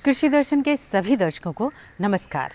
कृषि दर्शन के सभी दर्शकों को नमस्कार।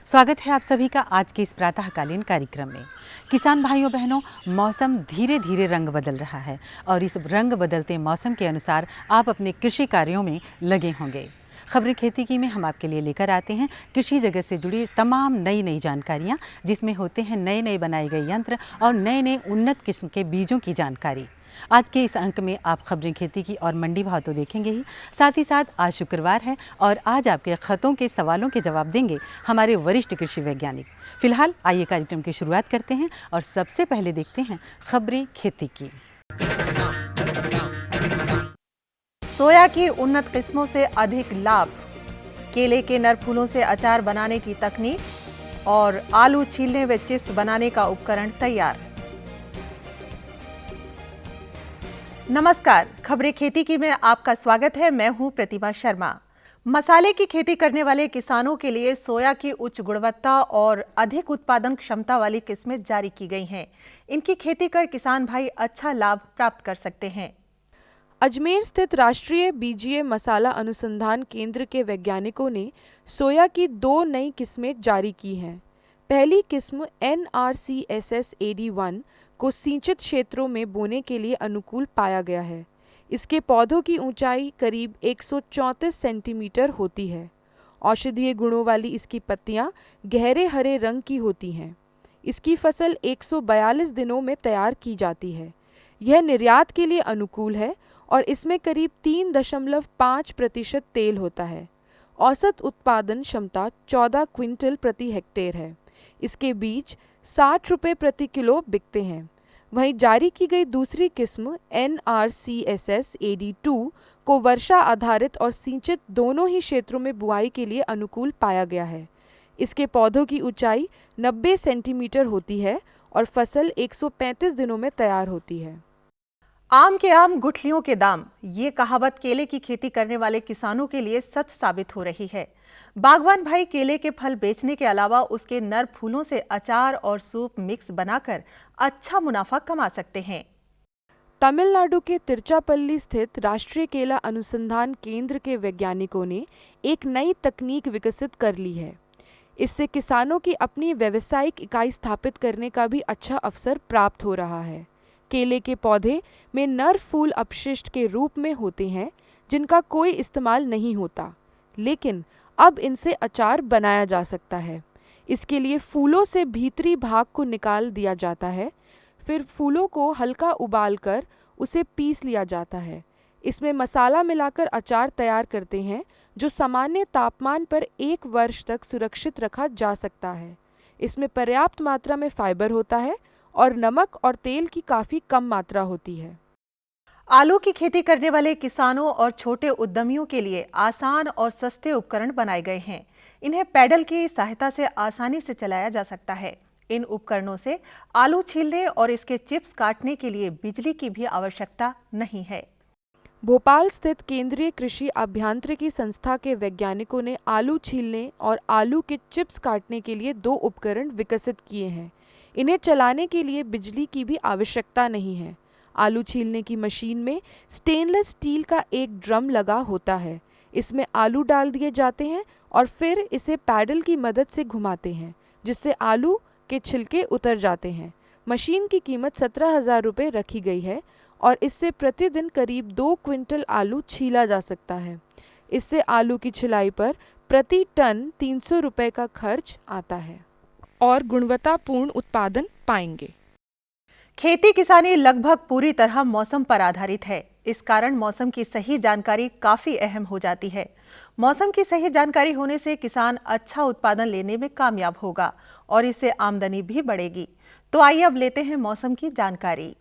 स्वागत है आप सभी का आज के इस प्रातःकालीन कार्यक्रम में। किसान भाइयों बहनों, मौसम धीरे धीरे रंग बदल रहा है और इस रंग बदलते मौसम के अनुसार आप अपने कृषि कार्यों में लगे होंगे। खबरें खेती की में हम आपके लिए लेकर आते हैं कृषि जगत से जुड़ी तमाम नई जानकारियां, जिसमें होते हैं नए बनाए गए यंत्र और नए उन्नत किस्म के बीजों की जानकारी। आज के इस अंक में आप खबरें खेती की और मंडी भाव तो देखेंगे ही, साथ ही साथ आज शुक्रवार है और आज आपके खतों के सवालों के जवाब देंगे हमारे वरिष्ठ कृषि वैज्ञानिक। फिलहाल आइए कार्यक्रम की शुरुआत करते हैं और सबसे पहले देखते हैं खबरें खेती की। सोया की उन्नत किस्मों से अधिक लाभ, केले के नर फूलों से अचार बनाने की तकनीक और आलू छीलने व चिप्स बनाने का उपकरण तैयार। नमस्कार, खबरें खेती की में आपका स्वागत है। मैं हूं प्रतिमा शर्मा। मसाले की खेती करने वाले किसानों के लिए सोया की उच्च गुणवत्ता और अधिक उत्पादन क्षमता वाली किस्में जारी की गई हैं। इनकी खेती कर किसान भाई अच्छा लाभ प्राप्त कर सकते हैं। अजमेर स्थित राष्ट्रीय बीजीय मसाला अनुसंधान केंद्र के वैज्ञानिकों ने सोया की 2 नई किस्में जारी की हैं। पहली किस्म NRCSS-AD1 को सिंचित क्षेत्रों में बोने के लिए अनुकूल पाया गया है। इसके पौधों की ऊंचाई करीब 134 सेंटीमीटर होती है। औषधीय गुणों वाली इसकी पत्तियां गहरे हरे रंग की होती हैं। इसकी फसल 142 दिनों में तैयार की जाती है। यह निर्यात के लिए अनुकूल है और इसमें करीब 3.5% तेल होता है। औसत उत्पादन क्षमता 14 क्विंटल प्रति हेक्टेयर है। इसके बीज 60 रुपये प्रति किलो बिकते हैं। वहीं जारी की गई दूसरी किस्म NRCSS-AD2 को वर्षा आधारित और सिंचित दोनों ही क्षेत्रों में बुआई के लिए अनुकूल पाया गया है। इसके पौधों की ऊंचाई 90 सेंटीमीटर होती है और फसल 135 दिनों में तैयार होती है। आम के आम गुठलियों के दाम, ये कहावत केले की खेती करने वाले किसानों के लिए सच साबित हो रही है। बागवान भाई केले के फल बेचने के अलावा उसके नर फूलों से अचार और सूप मिक्स बनाकर अच्छा मुनाफा कमा सकते हैं। तमिलनाडु के तिरुचिरापल्ली स्थित राष्ट्रीय केला अनुसंधान केंद्र के वैज्ञानिकों ने एक नई तकनीक विकसित कर ली है। इससे किसानों की अपनी व्यावसायिक इकाई स्थापित करने का भी अच्छा अवसर प्राप्त हो रहा है। केले के पौधे में नर फूल अपशिष्ट के रूप में होते हैं, जिनका कोई इस्तेमाल नहीं होता, लेकिन अब इनसे अचार बनाया जा सकता है। इसके लिए फूलों से भीतरी भाग को निकाल दिया जाता है, फिर फूलों को हल्का उबालकर उसे पीस लिया जाता है। इसमें मसाला मिलाकर अचार तैयार करते हैं, जो सामान्य तापमान पर 1 वर्ष तक सुरक्षित रखा जा सकता है। इसमें पर्याप्त मात्रा में फाइबर होता है और नमक और तेल की काफी कम मात्रा होती है। आलू की खेती करने वाले किसानों और छोटे उद्यमियों के लिए आसान और सस्ते उपकरण बनाए गए हैं। इन्हें पैडल की सहायता से आसानी से चलाया जा सकता है। इन उपकरणों से आलू छीलने और इसके चिप्स काटने के लिए बिजली की भी आवश्यकता नहीं है। भोपाल स्थित केंद्रीय कृषि अभियांत्रिकी संस्था के वैज्ञानिकों ने आलू छीलने और आलू के चिप्स काटने के लिए 2 उपकरण विकसित किए हैं। इन्हें चलाने के लिए बिजली की भी आवश्यकता नहीं है। आलू छीलने की मशीन में स्टेनलेस स्टील का एक ड्रम लगा होता है। इसमें आलू डाल दिए जाते हैं और फिर इसे पैडल की मदद से घुमाते हैं, जिससे आलू के छिलके उतर जाते हैं। मशीन की कीमत 17,000 रुपये रखी गई है और इससे प्रतिदिन करीब 2 क्विंटल आलू छीला जा सकता है। इससे आलू की छिलाई पर प्रति टन 300 रुपये का खर्च आता है और गुणवत्तापूर्ण उत्पादन पाएंगे। खेती किसानी लगभग पूरी तरह मौसम पर आधारित है। इस कारण मौसम की सही जानकारी काफी अहम हो जाती है। मौसम की सही जानकारी होने से किसान अच्छा उत्पादन लेने में कामयाब होगा और इससे आमदनी भी बढ़ेगी। तो आइए अब लेते हैं मौसम की जानकारी।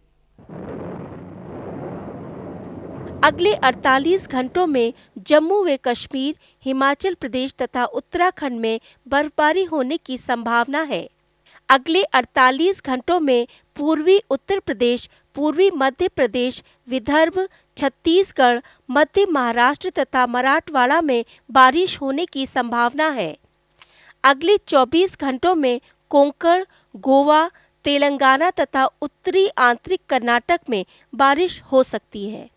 अगले 48 घंटों में जम्मू व कश्मीर, हिमाचल प्रदेश तथा उत्तराखंड में बर्फबारी होने की संभावना है। अगले 48 घंटों में पूर्वी उत्तर प्रदेश, पूर्वी मध्य प्रदेश, विदर्भ, छत्तीसगढ़, मध्य महाराष्ट्र तथा मराठवाड़ा में बारिश होने की संभावना है। अगले 24 घंटों में कोंकण, गोवा, तेलंगाना तथा उत्तरी आंतरिक कर्नाटक में बारिश हो सकती है।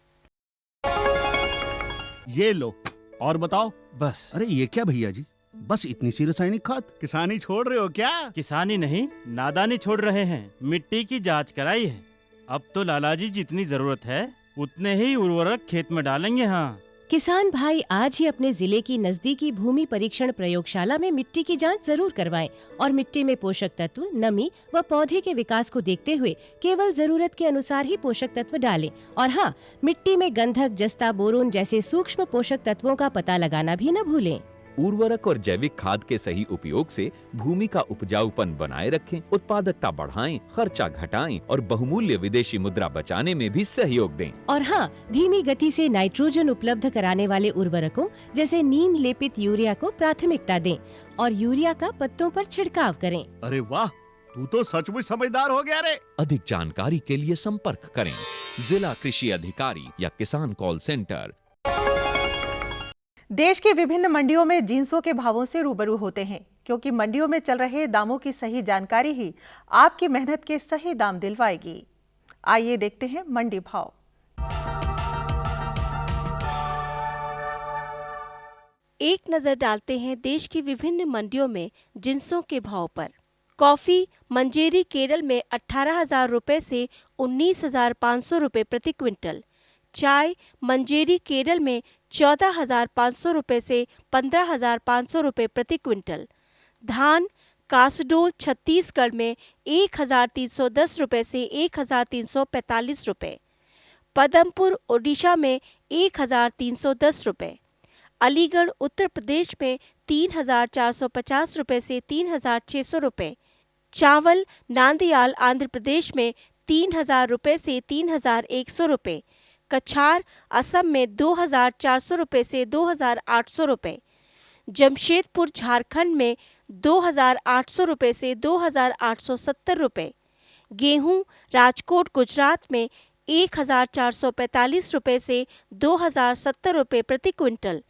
ये लो और बताओ बस। अरे ये क्या भैया जी, बस इतनी सी रासायनिक खाद? किसानी छोड़ रहे हो क्या? किसानी नहीं, नादानी छोड़ रहे हैं। मिट्टी की जांच कराई है। अब तो लालाजी जितनी जरूरत है उतने ही उर्वरक खेत में डालेंगे। हाँ, किसान भाई आज ही अपने जिले की नजदीकी भूमि परीक्षण प्रयोगशाला में मिट्टी की जांच जरूर करवाएं और मिट्टी में पोषक तत्व, नमी व पौधे के विकास को देखते हुए केवल जरूरत के अनुसार ही पोषक तत्व डालें। और हाँ, मिट्टी में गंधक, जस्ता, बोरोन जैसे सूक्ष्म पोषक तत्वों का पता लगाना भी न भूलें। उर्वरक और जैविक खाद के सही उपयोग से भूमि का उपजाऊपन बनाए रखें, उत्पादकता बढ़ाएं, खर्चा घटाएं और बहुमूल्य विदेशी मुद्रा बचाने में भी सहयोग दें। और हाँ, धीमी गति से नाइट्रोजन उपलब्ध कराने वाले उर्वरकों जैसे नीम लेपित यूरिया को प्राथमिकता दें और यूरिया का पत्तों पर छिड़काव करें। अरे वाह, तू तो सचमुच समझदार हो गया रे। अधिक जानकारी के लिए संपर्क करें जिला कृषि अधिकारी या किसान कॉल सेंटर। देश की विभिन्न मंडियों में जिंसों के भावों से रूबरू होते हैं, क्योंकि मंडियों में चल रहे दामों की सही जानकारी ही आपकी मेहनत के सही दाम दिलवाएगी। आइए देखते हैं मंडी भाव। एक नजर डालते हैं देश की विभिन्न मंडियों में जिंसों के भाव पर। कॉफी मंजेरी केरल में 18,000 रुपए से 19,500 रुपए प्रति क्विंटल। चाय मंजेरी केरल में 14,500 रुपए से 15,500 रुपए प्रति क्विंटल। धान कासडोल छत्तीसगढ़ में 1,310 रुपए से 1,345 रुपए। पदमपुर ओडिशा में 1,310 रुपए। अलीगढ़ उत्तर प्रदेश में 3,450 रुपए से 3,600 रुपए। चावल नांदयाल आंध्र प्रदेश में 3,000 रुपए से 3,100 रुपए। कछार असम में 2,400 रुपए से 2,800 रुपए। जमशेदपुर झारखंड में 2,800 रुपए से 2,870 रुपए। गेहूं राजकोट गुजरात में 1,445 रुपए से 2,070 रुपए प्रति क्विंटल।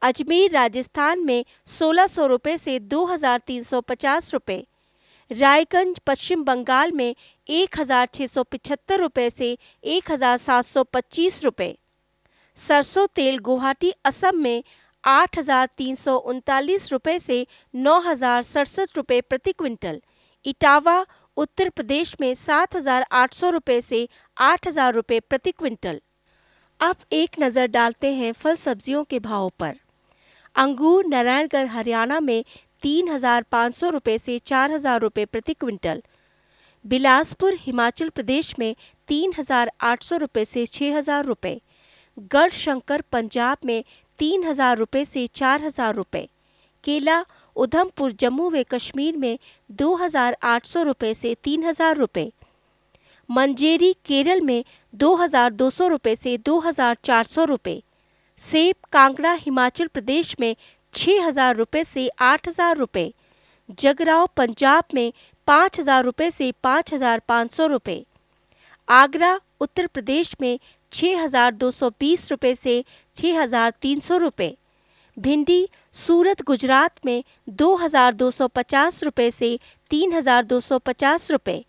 अजमेर राजस्थान में 1,600 रुपए से 2,350 रुपए। रायगंज पश्चिम बंगाल में 1,675 रुपए से 1,725 रुपए। सरसों तेल गुवाहाटी असम में 8,339 रुपए से 9,067 रुपए प्रति क्विंटल। इटावा उत्तर प्रदेश में 7,800 रुपए से 8,000 रुपए प्रति क्विंटल। अब एक नज़र डालते हैं फल सब्जियों के भाव पर। अंगूर नारायणगढ़ हरियाणा में 3,500 रुपए से 4,000 रुपए प्रति क्विंटल। बिलासपुर हिमाचल प्रदेश में 3,800 रुपए से 6,000 रुपए। गढ़शंकर पंजाब में 3,000 रुपए से 4,000 रुपए। केला उधमपुर जम्मू व कश्मीर में 2,800 रुपए से 3,000 रुपए। मंजेरी केरल में 2,200 रुपए से 2,400 रुपए। सेब कांगड़ा हिमाचल प्रदेश में 6,000 रुपए से 8,000 रुपए। जगराव पंजाब में 5,000 रुपए से 5,500 रुपए। आगरा उत्तर प्रदेश में 6,220 रुपए से 6,300 रुपए। भिंडी सूरत गुजरात में 2,250 रुपए से 3,250 रुपए।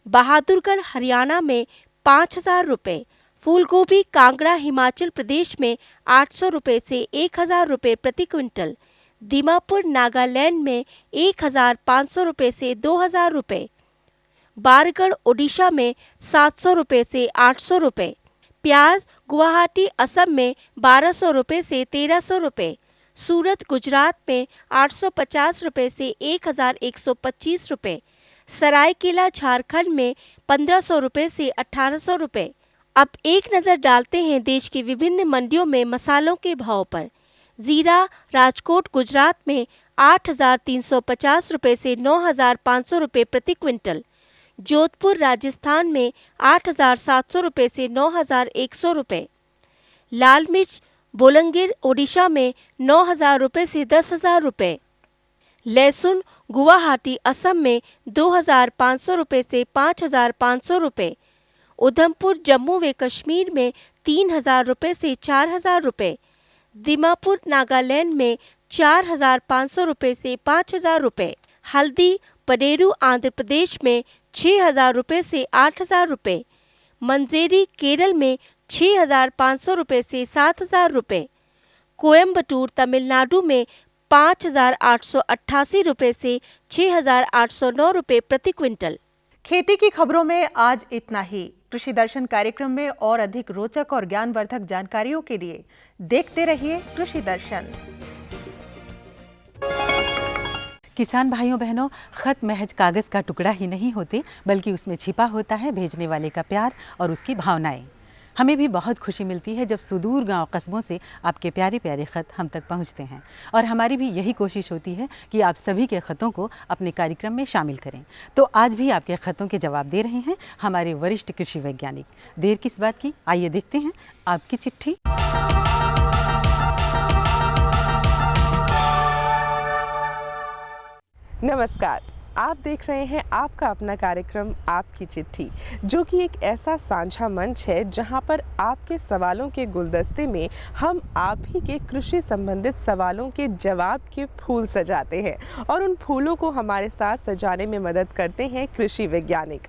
बहादुरगढ़ हरियाणा में 5,000 रुपए। फूलगोभी कांगड़ा हिमाचल प्रदेश में 800 रुपए से 1,000 रुपए प्रति क्विंटल। दीमापुर नागालैंड में 1,500 रुपए से 2,000 रुपए। बारगढ़ ओडिशा में 700 रुपए से 800 रुपए। प्याज गुवाहाटी असम में 1,200 रुपए से 1,300 रुपए। सूरत गुजरात में 850 रुपए से 1,125 रुपए। सरायकेला झारखंड में 1,500 रुपए से 1,800 रुपए। अब एक नज़र डालते हैं देश की विभिन्न मंडियों में मसालों के भाव पर। जीरा राजकोट गुजरात में 8,350 रुपए से 9,500 रुपए प्रति क्विंटल। जोधपुर राजस्थान में 8,700 रुपए से 9,100 रुपए। लाल मिर्च बोलंगीर ओडिशा में 9,000 रुपए से 10,000 रुपए। लहसुन गुवाहाटी असम में 2,500 रुपए से 5,500 रुपए। उधमपुर जम्मू व कश्मीर में 3,000 रुपए से 4,000 रुपए। दीमापुर नागालैंड में 4,500 रुपए से 5,000 रुपए। हल्दी पडेरू आंध्र प्रदेश में 6,000 रुपए से 8,000 रुपए। मंजेरी केरल में 6,500 रुपए से 7,000 रुपए। कोयम्बटूर तमिलनाडु में 5,888 रुपए से 6,809 रुपए प्रति क्विंटल। खेती की खबरों में आज इतना ही। कृषि दर्शन कार्यक्रम में और अधिक रोचक और ज्ञानवर्धक जानकारियों के लिए देखते रहिए कृषि दर्शन। किसान भाइयों बहनों, खत महज कागज़ का टुकड़ा ही नहीं होते, बल्कि उसमें छिपा होता है भेजने वाले का प्यार और उसकी भावनाएं। हमें भी बहुत खुशी मिलती है जब सुदूर गांव कस्बों से आपके प्यारे प्यारे ख़त हम तक पहुंचते हैं, और हमारी भी यही कोशिश होती है कि आप सभी के ख़तों को अपने कार्यक्रम में शामिल करें। तो आज भी आपके ख़तों के जवाब दे रहे हैं हमारे वरिष्ठ कृषि वैज्ञानिक। देर किस बात की, आइए देखते हैं आपकी चिट्ठी। नमस्कार, आप देख रहे हैं आपका अपना कार्यक्रम आपकी चिट्ठी, जो कि एक ऐसा साझा मंच है जहां पर आपके सवालों के गुलदस्ते में हम आप ही के कृषि संबंधित सवालों के जवाब के फूल सजाते हैं, और उन फूलों को हमारे साथ सजाने में मदद करते हैं कृषि वैज्ञानिक।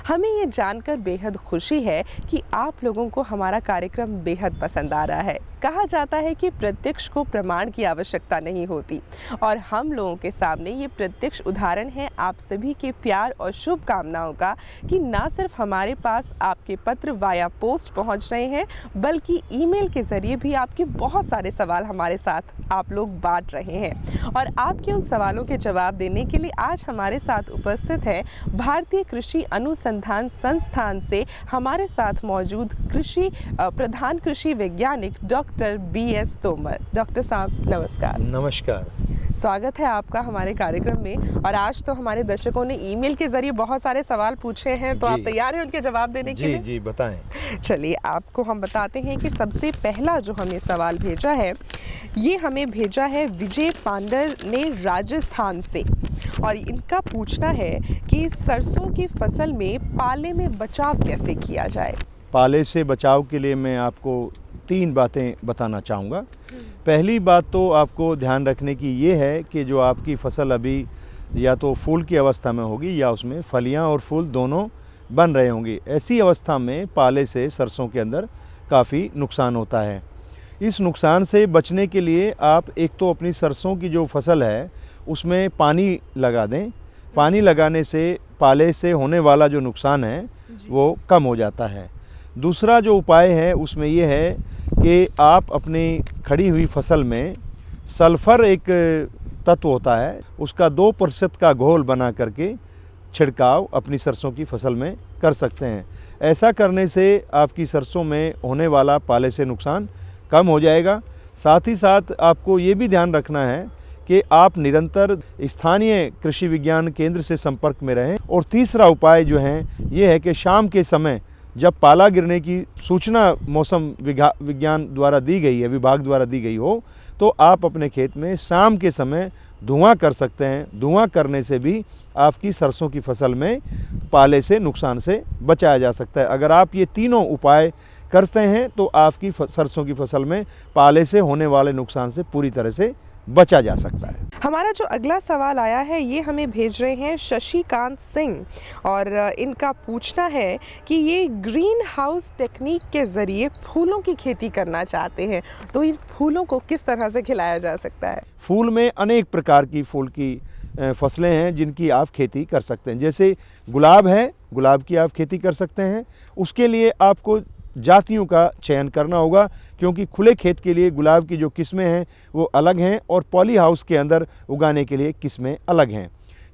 हमें ये जानकर बेहद खुशी है कि आप लोगों को हमारा कार्यक्रम बेहद पसंद आ रहा है। कहा जाता है कि प्रत्यक्ष को प्रमाण की आवश्यकता नहीं होती, और हम लोगों के सामने ये प्रत्यक्ष उदाहरण है आप सभी के प्यार और शुभकामनाओं का, कि ना सिर्फ हमारे पास आपके पत्र वाया पोस्ट पहुंच रहे हैं, बल्कि ईमेल के ज़रिए भी आपके बहुत सारे सवाल हमारे साथ आप लोग बांट रहे हैं। और आपके उन सवालों के जवाब देने के लिए आज हमारे साथ उपस्थित है भारतीय कृषि अनुसंधान संस्थान से हमारे साथ मौजूद प्रधान कृषि वैज्ञानिक डॉक्टर BS तोमर। डॉक्टर साहब नमस्कार। नमस्कार, स्वागत है आपका हमारे कार्यक्रम में। और आज तो हमारे दर्शकों ने ईमेल के जरिए बहुत सारे सवाल पूछे हैं, तो आप तैयार हैं उनके जवाब देने के लिए? जी बताएं। चलिए, आपको हम बताते हैं कि सबसे पहला जो हमें सवाल भेजा है, ये हमें भेजा है विजय पांडर ने राजस्थान से, और इनका पूछना है कि सरसों की फसल में पाले में बचाव कैसे किया जाए। पाले से बचाव के लिए मैं आपको 3 बातें बताना चाहूँगा। पहली बात तो आपको ध्यान रखने की ये है कि जो आपकी फसल अभी या तो फूल की अवस्था में होगी या उसमें फलियां और फूल दोनों बन रहे होंगे, ऐसी अवस्था में पाले से सरसों के अंदर काफ़ी नुकसान होता है। इस नुकसान से बचने के लिए आप एक तो अपनी सरसों की जो फसल है उसमें पानी लगा दें। पानी लगाने से पाले से होने वाला जो नुकसान है वो कम हो जाता है। दूसरा जो उपाय है उसमें ये है कि आप अपनी खड़ी हुई फसल में सल्फ़र एक तत्व होता है, उसका 2% का घोल बना करके छिड़काव अपनी सरसों की फसल में कर सकते हैं। ऐसा करने से आपकी सरसों में होने वाला पाले से नुकसान कम हो जाएगा। साथ ही साथ आपको ये भी ध्यान रखना है कि आप निरंतर स्थानीय कृषि विज्ञान केंद्र से संपर्क में रहें। और तीसरा उपाय जो है ये है कि शाम के समय जब पाला गिरने की सूचना मौसम विज्ञान द्वारा दी गई है, विभाग द्वारा दी गई हो, तो आप अपने खेत में शाम के समय धुआं कर सकते हैं। धुआं करने से भी आपकी सरसों की फसल में पाले से नुकसान से बचाया जा सकता है। अगर आप ये तीनों उपाय करते हैं तो आपकी सरसों की फसल में पाले से होने वाले नुकसान से पूरी तरह से बचा जा सकता है। हमारा जो अगला सवाल आया है ये हमें भेज रहे हैं शशिकांत सिंह, और इनका पूछना है कि ये ग्रीन हाउस टेक्निक के ज़रिए फूलों की खेती करना चाहते हैं, तो इन फूलों को किस तरह से खिलाया जा सकता है। फूल में अनेक प्रकार की फूल की फसलें हैं जिनकी आप खेती कर सकते हैं। जैसे गुलाब है, गुलाब की आप खेती कर सकते हैं। उसके लिए आपको जातियों का चयन करना होगा, क्योंकि खुले खेत के लिए गुलाब की जो किस्में हैं वो अलग हैं और पॉली हाउस के अंदर उगाने के लिए किस्में अलग हैं।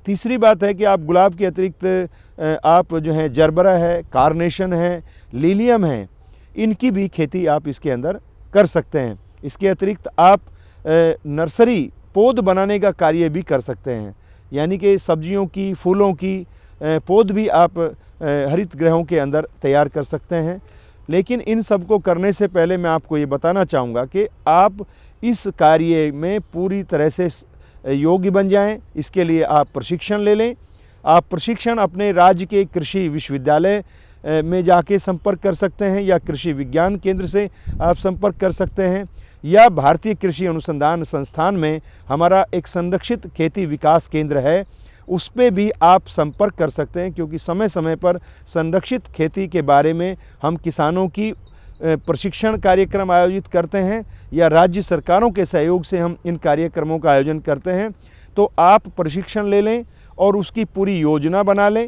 तीसरी बात है कि आप गुलाब के अतिरिक्त आप जो है जरबरा है, कार्नेशन है, लिलियम है, इनकी भी खेती आप इसके अंदर कर सकते हैं। इसके अतिरिक्त आप नर्सरी पौध बनाने का कार्य भी कर सकते हैं, यानी कि सब्जियों की, फूलों की पौध भी आप हरित गृहों के अंदर तैयार कर सकते हैं। लेकिन इन सब को करने से पहले मैं आपको ये बताना चाहूँगा कि आप इस कार्य में पूरी तरह से योग्य बन जाएं। इसके लिए आप प्रशिक्षण ले लें। आप प्रशिक्षण अपने राज्य के कृषि विश्वविद्यालय में जाके संपर्क कर सकते हैं, या कृषि विज्ञान केंद्र से आप संपर्क कर सकते हैं, या भारतीय कृषि अनुसंधान संस्थान में हमारा एक संरक्षित खेती विकास केंद्र है, उस पे भी आप संपर्क कर सकते हैं। क्योंकि समय समय पर संरक्षित खेती के बारे में हम किसानों की प्रशिक्षण कार्यक्रम आयोजित करते हैं या राज्य सरकारों के सहयोग से हम इन कार्यक्रमों का आयोजन करते हैं, तो आप प्रशिक्षण ले लें और उसकी पूरी योजना बना लें।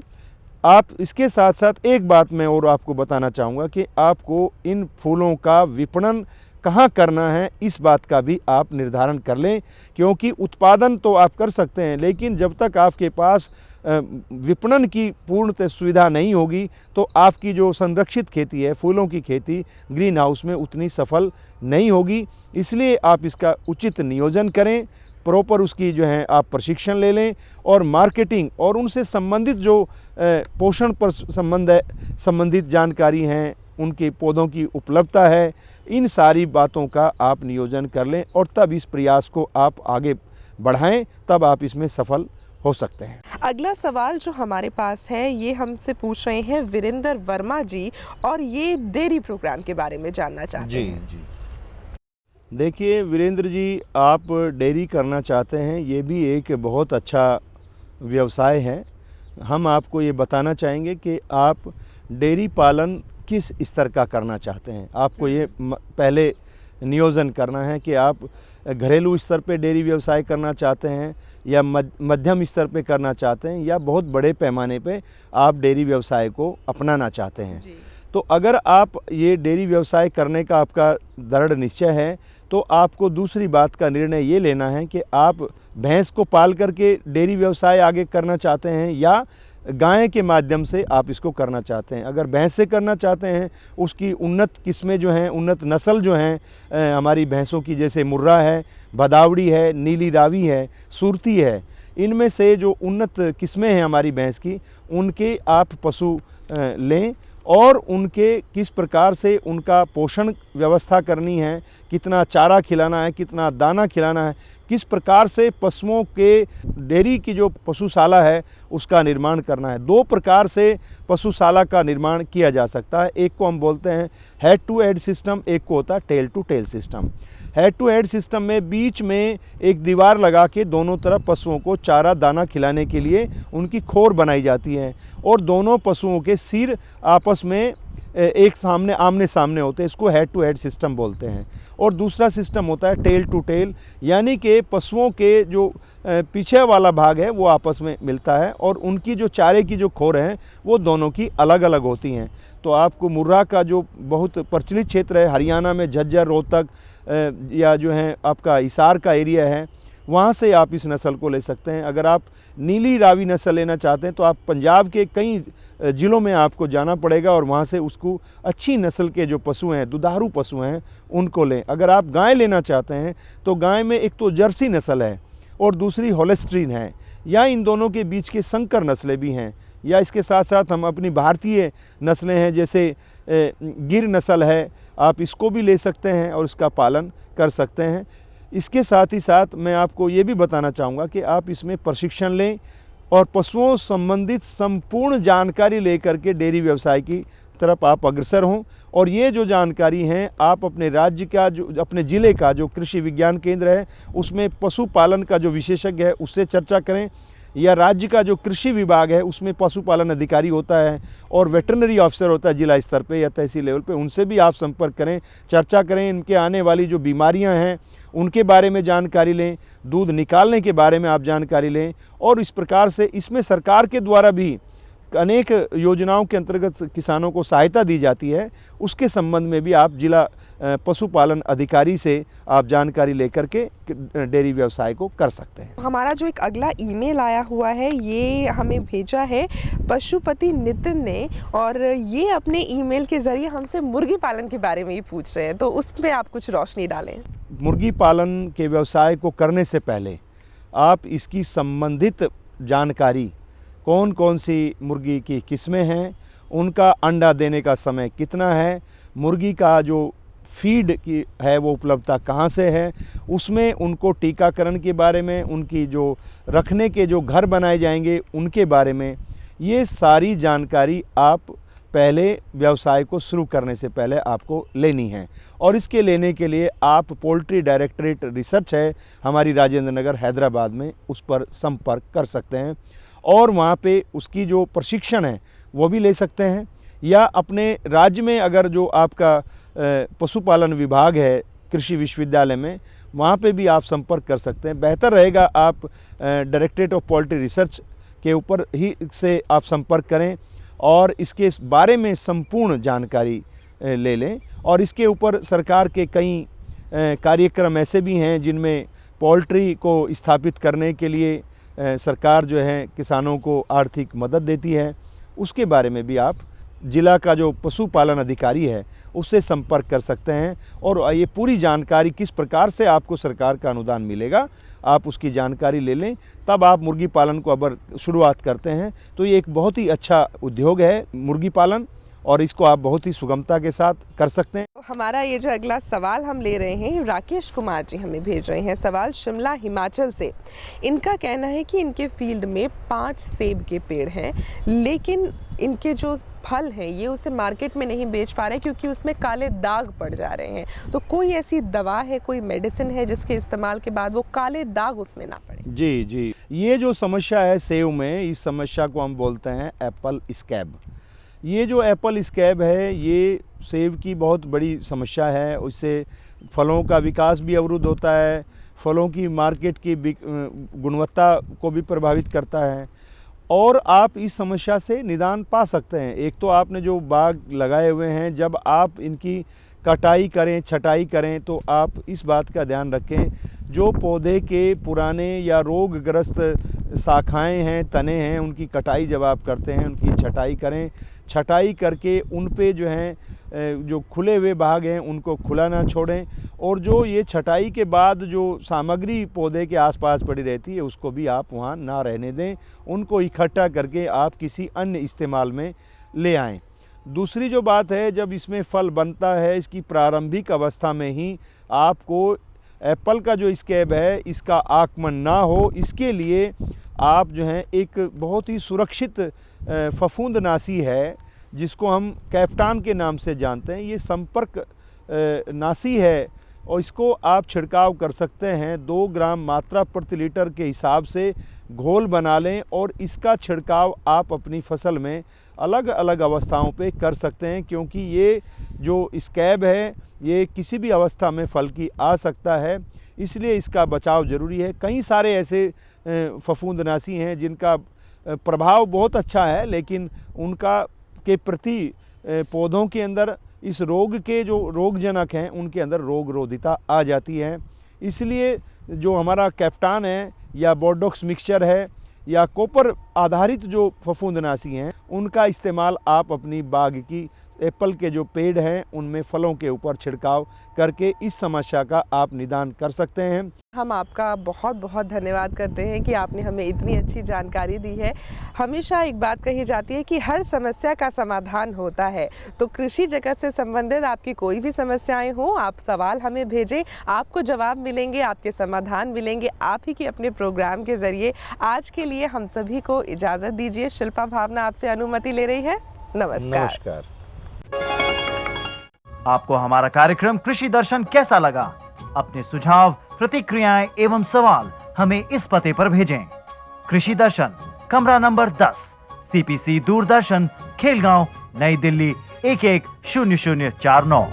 आप इसके साथ साथ एक बात मैं और आपको बताना चाहूँगा कि आपको इन फूलों का विपणन कहाँ करना है, इस बात का भी आप निर्धारण कर लें, क्योंकि उत्पादन तो आप कर सकते हैं, लेकिन जब तक आपके पास विपणन की पूर्णतः सुविधा नहीं होगी तो आपकी जो संरक्षित खेती है, फूलों की खेती, ग्रीन हाउस में उतनी सफल नहीं होगी। इसलिए आप इसका उचित नियोजन करें, प्रॉपर उसकी जो है आप प्रशिक्षण ले लें और मार्केटिंग और उनसे संबंधित जो पोषण पर संबंधित जानकारी हैं, उनके पौधों की उपलब्धता है, इन सारी बातों का आप नियोजन कर लें और तब इस प्रयास को आप आगे बढ़ाएं, तब आप इसमें सफल हो सकते हैं। अगला सवाल जो हमारे पास है ये हमसे पूछ रहे हैं वीरेंद्र वर्मा जी, और ये डेयरी प्रोग्राम के बारे में जानना चाहते हैं। जी देखिए वीरेंद्र जी, आप डेयरी करना चाहते हैं, ये भी एक बहुत अच्छा व्यवसाय है। हम आपको ये बताना चाहेंगे कि आप डेयरी पालन किस स्तर का करना चाहते हैं। आपको ये पहले नियोजन करना है कि आप घरेलू स्तर पे डेयरी व्यवसाय करना चाहते हैं या मध्यम स्तर पे करना चाहते हैं या बहुत बड़े पैमाने पे आप डेयरी व्यवसाय को अपनाना चाहते हैं। तो अगर आप ये डेयरी व्यवसाय करने का आपका दृढ़ निश्चय है तो आपको दूसरी बात का निर्णय ये लेना है कि आप भैंस को पाल करके डेयरी व्यवसाय आगे करना चाहते हैं या गाय के माध्यम से आप इसको करना चाहते हैं। अगर भैंस से करना चाहते हैं, उसकी उन्नत किस्में जो हैं, उन्नत नस्ल जो हैं हमारी भैंसों की, जैसे मुर्रा है, भदावड़ी है, नीली रावी है, सुरती है, इनमें से जो उन्नत किस्में हैं हमारी भैंस की, उनके आप पशु लें और उनके किस प्रकार से उनका पोषण व्यवस्था करनी है, कितना चारा खिलाना है, कितना दाना खिलाना है, किस प्रकार से पशुओं के डेयरी की जो पशुशाला है उसका निर्माण करना है। दो प्रकार से पशुशाला का निर्माण किया जा सकता है। एक को हम बोलते हैं हेड टू हेड सिस्टम, एक को होता है tail to tail system. Head to head system में बीच में एक दीवार लगा के दोनों तरफ पशुओं को चारा दाना खिलाने के लिए उनकी खोर बनाई जाती है और दोनों पशुओं के सिर आपस में एक सामने आमने सामने होते हैं, इसको हेड टू हेड सिस्टम बोलते हैं। और दूसरा सिस्टम होता है टेल टू टेल, यानी कि पशुओं के जो पीछे वाला भाग है वो आपस में मिलता है और उनकी जो चारे की जो खोर हैं वो दोनों की अलग अलग होती हैं। तो आपको मुर्रा का जो बहुत प्रचलित क्षेत्र है, हरियाणा में झज्जर, रोहतक या जो है आपका हिसार का एरिया है, वहाँ से आप इस नस्ल को ले सकते हैं। अगर आप नीली रावी नस्ल लेना चाहते हैं तो आप पंजाब के कई ज़िलों में आपको जाना पड़ेगा और वहाँ से उसको अच्छी नस्ल के जो पशु हैं, दुधारू पशु हैं, उनको लें। अगर आप गाय लेना चाहते हैं तो गाय में एक तो जर्सी नस्ल है और दूसरी होलेस्ट्रीन है, या इन दोनों के बीच के संकर नस्लें भी हैं, या इसके साथ साथ हम अपनी भारतीय नस्लें हैं जैसे गिर नस्ल है, आप इसको भी ले सकते हैं और इसका पालन कर सकते हैं। इसके साथ ही साथ मैं आपको ये भी बताना चाहूँगा कि आप इसमें प्रशिक्षण लें और पशुओं संबंधित संपूर्ण जानकारी लेकर के डेयरी व्यवसाय की तरफ आप अग्रसर हों। और ये जो जानकारी हैं आप अपने राज्य का, जो अपने ज़िले का जो कृषि विज्ञान केंद्र है उसमें पशुपालन का जो विशेषज्ञ है उससे चर्चा करें, या राज्य का जो कृषि विभाग है उसमें पशुपालन अधिकारी होता है और वेटरनरी ऑफिसर होता है जिला स्तर पे या तहसील लेवल पे, उनसे भी आप संपर्क करें, चर्चा करें, इनके आने वाली जो बीमारियां हैं उनके बारे में जानकारी लें, दूध निकालने के बारे में आप जानकारी लें। और इस प्रकार से इसमें सरकार के द्वारा भी अनेक योजनाओं के अंतर्गत किसानों को सहायता दी जाती है, उसके संबंध में भी आप जिला पशुपालन अधिकारी से आप जानकारी लेकर के डेयरी व्यवसाय को कर सकते हैं। हमारा जो एक अगला ईमेल आया हुआ है ये हमें भेजा है पशुपति नितिन ने, और ये अपने ईमेल के ज़रिए हमसे मुर्गी पालन के बारे में ही पूछ रहे हैं, तो उसमें आप कुछ रोशनी डालें। मुर्गी पालन के व्यवसाय को करने से पहले आप इसकी संबंधित जानकारी, कौन कौन सी मुर्गी की किस्में हैं, उनका अंडा देने का समय कितना है, मुर्गी का जो फीड की है वो उपलब्धता कहाँ से है, उसमें उनको टीकाकरण के बारे में, उनकी जो रखने के जो घर बनाए जाएंगे उनके बारे में, ये सारी जानकारी आप पहले व्यवसाय को शुरू करने से पहले आपको लेनी है। और इसके लेने के लिए आप पोल्ट्री डायरेक्टरेट रिसर्च है हमारी राजेंद्र नगर हैदराबाद में, उस पर संपर्क कर सकते हैं और वहाँ पे उसकी जो प्रशिक्षण है वो भी ले सकते हैं, या अपने राज्य में अगर जो आपका पशुपालन विभाग है कृषि विश्वविद्यालय में, वहाँ पे भी आप संपर्क कर सकते हैं। बेहतर रहेगा आप डायरेक्टरेट ऑफ पोल्ट्री रिसर्च के ऊपर ही से आप संपर्क करें और इसके बारे में संपूर्ण जानकारी ले लें। और इसके ऊपर सरकार के कई कार्यक्रम ऐसे भी हैं जिनमें पोल्ट्री को स्थापित करने के लिए सरकार जो है किसानों को आर्थिक मदद देती है। उसके बारे में भी आप जिला का जो पशुपालन अधिकारी है उससे संपर्क कर सकते हैं और ये पूरी जानकारी किस प्रकार से आपको सरकार का अनुदान मिलेगा आप उसकी जानकारी ले लें। तब आप मुर्गी पालन को अगर शुरुआत करते हैं तो ये एक बहुत ही अच्छा उद्योग है मुर्गी पालन, और इसको आप बहुत ही सुगमता के साथ कर सकते हैं। हमारा ये जो अगला सवाल हम ले रहे हैं, राकेश कुमार जी हमें भेज रहे हैं सवाल शिमला हिमाचल से। इनका कहना है कि इनके फील्ड में 5 सेब के पेड़ हैं, लेकिन इनके जो फल हैं ये उसे मार्केट में नहीं बेच पा रहे क्योंकि उसमें काले दाग पड़ जा रहे हैं। तो कोई ऐसी दवा है, कोई मेडिसिन है जिसके इस्तेमाल के बाद वो काले दाग उसमें ना पड़े? जी जी, ये जो समस्या है सेब में, इस समस्या को हम बोलते हैं एप्पल स्कैब। ये जो एप्पल स्कैब है ये सेब की बहुत बड़ी समस्या है। उससे फलों का विकास भी अवरुद्ध होता है, फलों की मार्केट की गुणवत्ता को भी प्रभावित करता है और आप इस समस्या से निदान पा सकते हैं। एक तो आपने जो बाग लगाए हुए हैं, जब आप इनकी कटाई करें, छटाई करें तो आप इस बात का ध्यान रखें जो पौधे के पुराने या रोगग्रस्त शाखाएं हैं, तने हैं, उनकी कटाई जब आप करते हैं उनकी छटाई करें। छटाई करके उन पे जो हैं जो खुले हुए भाग हैं उनको खुला ना छोड़ें, और जो ये छटाई के बाद जो सामग्री पौधे के आसपास पड़ी रहती है उसको भी आप वहाँ ना रहने दें, उनको इकट्ठा करके आप किसी अन्य इस्तेमाल में ले आएँ। दूसरी जो बात है, जब इसमें फल बनता है इसकी प्रारंभिक अवस्था में ही आपको एप्पल का जो स्कैब है इसका आक्रमण ना हो, इसके लिए आप जो हैं एक बहुत ही सुरक्षित फफूंदनाशी है जिसको हम कैप्टान के नाम से जानते हैं। ये संपर्क नाशी है और इसको आप छिड़काव कर सकते हैं। 2 ग्राम मात्रा प्रति लीटर के हिसाब से घोल बना लें और इसका छिड़काव आप अपनी फसल में अलग अलग अवस्थाओं पे कर सकते हैं, क्योंकि ये जो स्कैब है ये किसी भी अवस्था में फल की आ सकता है, इसलिए इसका बचाव ज़रूरी है। कई सारे ऐसे फफूंदनाशी हैं जिनका प्रभाव बहुत अच्छा है, लेकिन उनका के प्रति पौधों के अंदर इस रोग के जो रोगजनक हैं उनके अंदर रोगरोधिता आ जाती है। इसलिए जो हमारा कैप्टान है या बोर्डोक्स मिक्सचर है या कॉपर आधारित जो फफूंदनाशी हैं उनका इस्तेमाल आप अपनी बाग की एप्पल के जो पेड़ हैं उनमें फलों के ऊपर छिड़काव करके इस समस्या का आप निदान कर सकते हैं। हम आपका बहुत बहुत धन्यवाद करते हैं कि आपने हमें इतनी अच्छी जानकारी दी है। हमेशा एक बात कही जाती है कि हर समस्या का समाधान होता है, तो कृषि जगत से संबंधित आपकी कोई भी समस्याएं हो, आप सवाल हमें भेजें, आपको जवाब मिलेंगे, आपके समाधान मिलेंगे आप ही के अपने प्रोग्राम के ज़रिए। आज के लिए हम सभी को इजाज़त दीजिए। शिल्पा भावना आपसे अनुमति ले रही है। नमस्कार। आपको हमारा कार्यक्रम कृषि दर्शन कैसा लगा? अपने सुझाव, प्रतिक्रियाएं एवं सवाल हमें इस पते पर भेजें। कृषि दर्शन, कमरा नंबर 10, CPC दूरदर्शन, खेलगांव, नई दिल्ली 110049।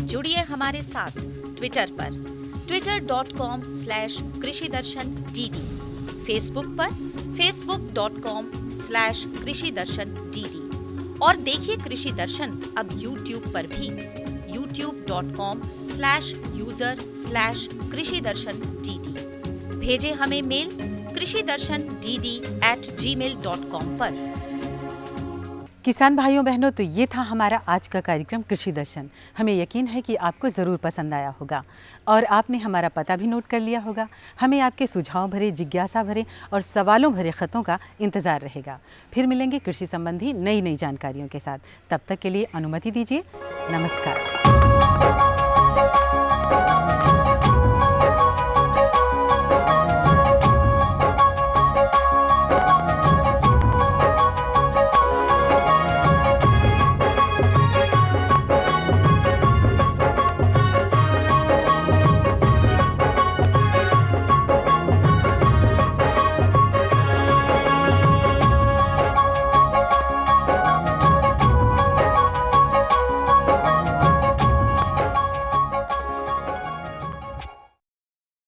जुड़िए हमारे साथ ट्विटर पर twitter.com/कृषिदर्शन-dd, फेसबुक पर facebook.com/कृषिदर्शन-dd और देखिए कृषि दर्शन अब YouTube पर भी youtube.com/user/कृषिदर्शन-dd। भेजें हमें मेल कृषिदर्शन-dd@gmail.com पर। किसान भाइयों बहनों, तो ये था हमारा आज का कार्यक्रम कृषि दर्शन। हमें यकीन है कि आपको ज़रूर पसंद आया होगा और आपने हमारा पता भी नोट कर लिया होगा। हमें आपके सुझाव भरे, जिज्ञासा भरे और सवालों भरे ख़तों का इंतज़ार रहेगा। फिर मिलेंगे कृषि संबंधी नई जानकारियों के साथ। तब तक के लिए अनुमति दीजिए। नमस्कार।